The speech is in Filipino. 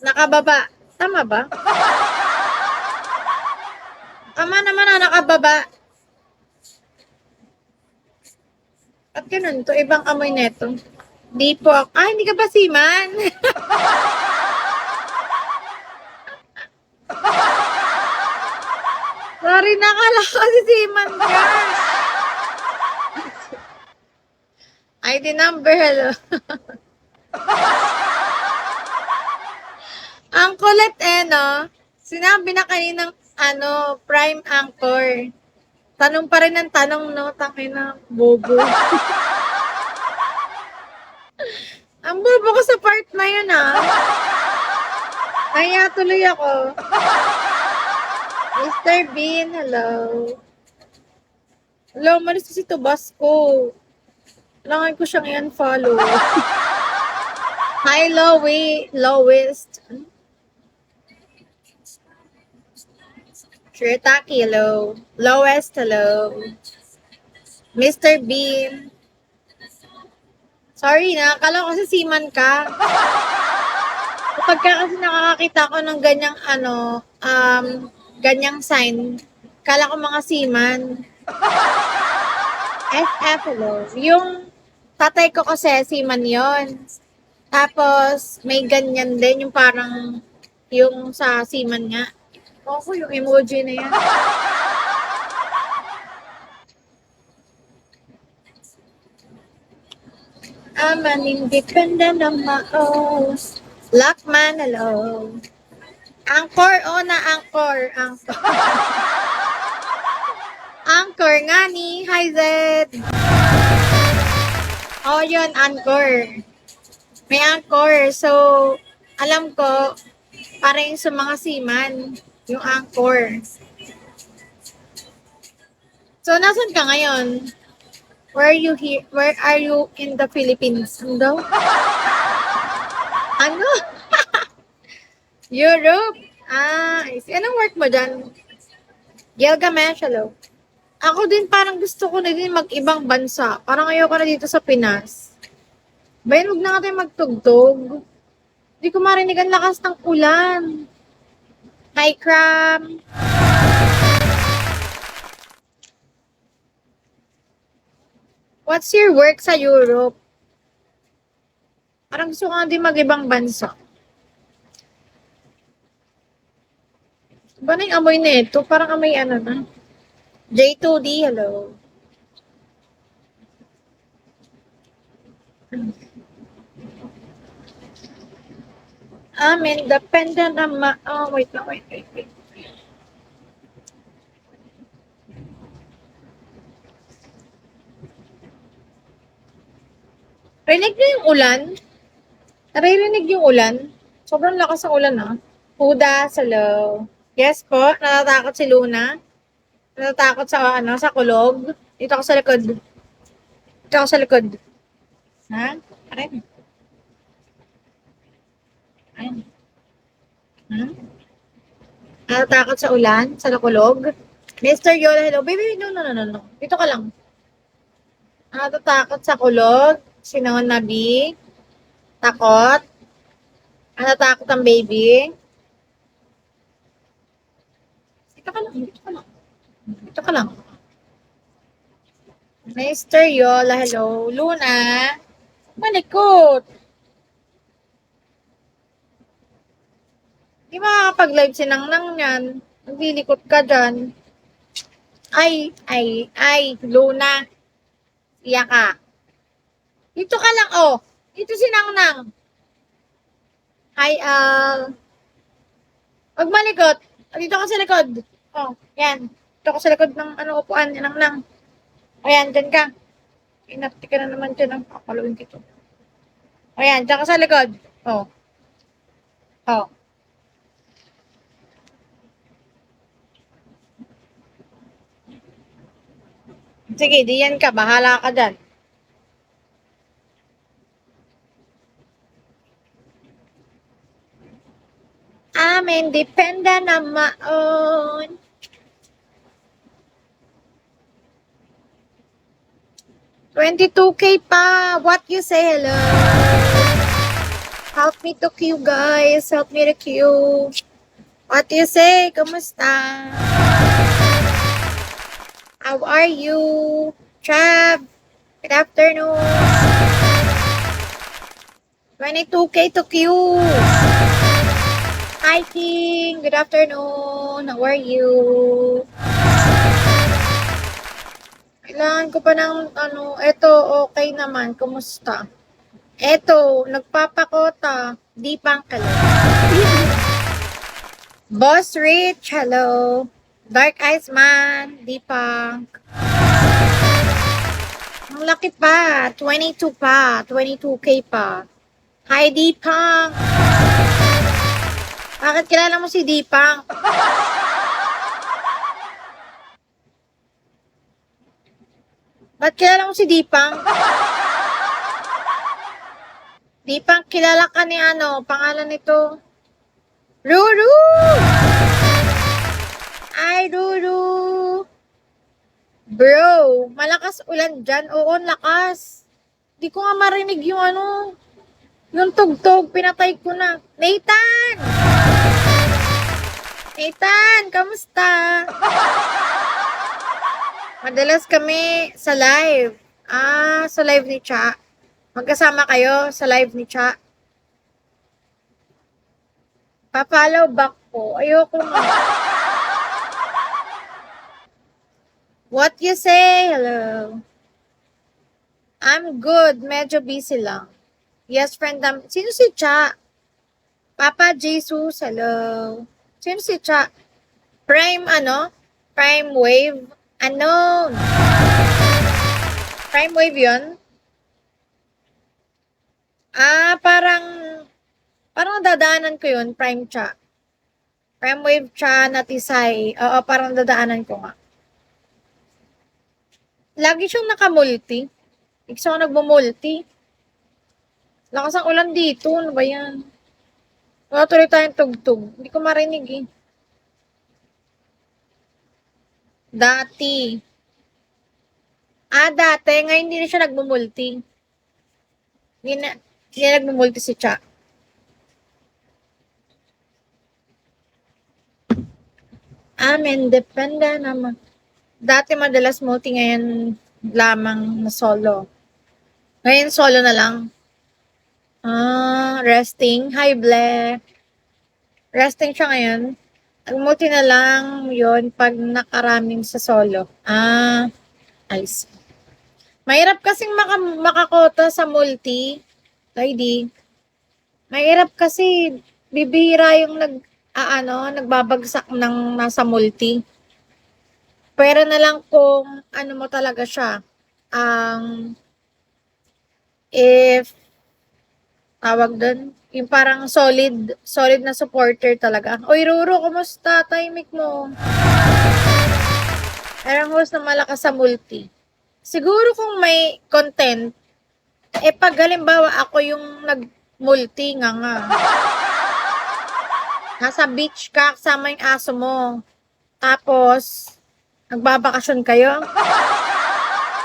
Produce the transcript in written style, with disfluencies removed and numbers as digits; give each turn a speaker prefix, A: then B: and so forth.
A: Nakababa. Tama ba? Tama naman na nakababa. At ganun to, ibang amoy neto. Di po ako. Ah, hindi ka ba seaman? Sorry, nakala ko si seaman ka. ID number, hello. Ang kulit no? Sinabi na kaninang, prime anchor. Tanong pa rin ang tanong, no? Tangin na, bobo. Ang bobo ko sa part na yun, Kaya tuloy ako. Mr. Bean, hello. Hello, malis si Tabasco. Kailangan ko siyang i-unfollow. Hi, Lowest. Shirataki, hello. Lowest, hello. Mr. Bean. Sorry na, akala ko kasi seaman ka. Kapag ka kasi nakakakita ko ng ganyang ganyang sign, kala ko mga seaman. SF, hello. Yung tatay ko kasi seaman yon. Tapos, may ganyan din, yung parang, yung sa seaman nga. Ako, yung emoji na yan. I'm an independent of my own. Lockman, hello. Anchor, Anchor. Anchor nga ni, hi Zed. Yun, Anchor. May Anchor, so, alam ko, parang sa mga seaman, yung Anchor. So, nasan ka ngayon? Where are you here? Where are you in the Philippines? Ano? Ano? Europe? Anong work mo dyan? Gilgamesh, hello. Ako din parang gusto ko na din mag-ibang bansa. Parang ayoko na dito sa Pinas. Bayan, huwag na nga tayo magtugtog. Hindi ko marinig ang lakas ng ulan. Hi, Cram. What's your work sa Europe? Parang gusto ko nga din mag-ibang bansa. Ba na yung amoy na ito? Parang amoy na. J2D, hello. I'm independent of my... Oh, wait. Rinig niyo yung ulan? Naririnig yung ulan? Sobrang lakas ng ulan, Huda, hello. Yes po, natatakot si Luna. Natatakot sa kulog. Dito ako sa likod. Dito ako sa likod. Ha? Aray. Ayan. Ha? Natatakot sa ulan, sa kulog. Mr. Yola, hello. Baby, no. Dito ka lang. Natatakot sa kulog. Sinawon na B. Takot. Natatakot ang baby. Dito ka lang. Dito ka lang. Mr. Yola, hello. Luna. Malikot. Di makakapag-live si Nang yan. Naglilikot ka dyan. Ay, Luna. Iya ka. Dito ka lang, Dito si Nang. Hi, Huwag malikot. Dito ka sa likod. Yan. Dito ka sa likod ng upuan. Yan Nang. Ayan, dyan ka. Inakti ka na naman dyan. Kapaluin dito. Ayan, dyan ka sa likod. Oh. Sige, diyan ka. Bahala ka dyan. I'm independent on my own. $22K pa. What you say, hello? Help me to queue, guys. Help me to queue. What do you say? Kamusta? How are you? Chab, good afternoon. 22K to queue. Hi, King. Good afternoon. How are you? Kailangan ko pa ng eto, okay naman. Kumusta? Eto, nagpapakota. Di pangkala. Boss Rich, hello. Dark Eyes Man, di pang. Ang laki pa. 22 pa. 22K pa. Hi, Dipang. Bakit kilala mo si Dipang? Ba't kilala mo si Dipang? Dipang, kilala ka ni pangalan nito? Ruru! Ay, Ruru! Bro, malakas ulan dyan. Oo, lakas. Di ko nga marinig yung tugtog. Pinatay ko na. Nathan! Nathan, kamusta? Madalas kami sa live. Sa live ni Cha. Magkasama kayo sa live ni Cha. Pa-follow back ko. Ayoko nga. What you say? Hello. I'm good. Medyo busy lang. Yes, friend. Sino si Cha? Papa Jesus. Hello. Sino si Cha? Prime Prime Wave. Prime Wave yun? Parang dadaanan ko yun, Prime Cha. Prime Wave Cha na Tisay. Oo, parang dadaanan ko nga. Lagi siyang nakamulti. Ikso ako nagmumulti. Lakas ang ulan dito. Ano ba yan? Wala tuloy tayong tugtog. Hindi ko marinig eh. Dati. Dati. Ngayon hindi na siya nagmumulti. Hindi na nagmumulti si Cha. Independent naman. Dati madalas multi, ngayon lamang na solo. Ngayon solo na lang. Resting. Hi, Blair. Resting siya ngayon. Nag-multi na lang yon pag nakaraming sa solo. I see. Mahirap kasing makakota sa multi. Lady. Mahirap kasi bibihira yung nagbabagsak ng nasa multi. Pero na lang kung mo talaga siya. If tawag doon, yung parang solid na supporter talaga. Oy, Ruro, kumusta? Timing mo. Parang host na malakas sa multi. Siguro kung may content, pag halimbawa ako yung nag-multi nga. Nasa beach ka, kasama yung aso mo. Tapos, nagbabakasyon kayo.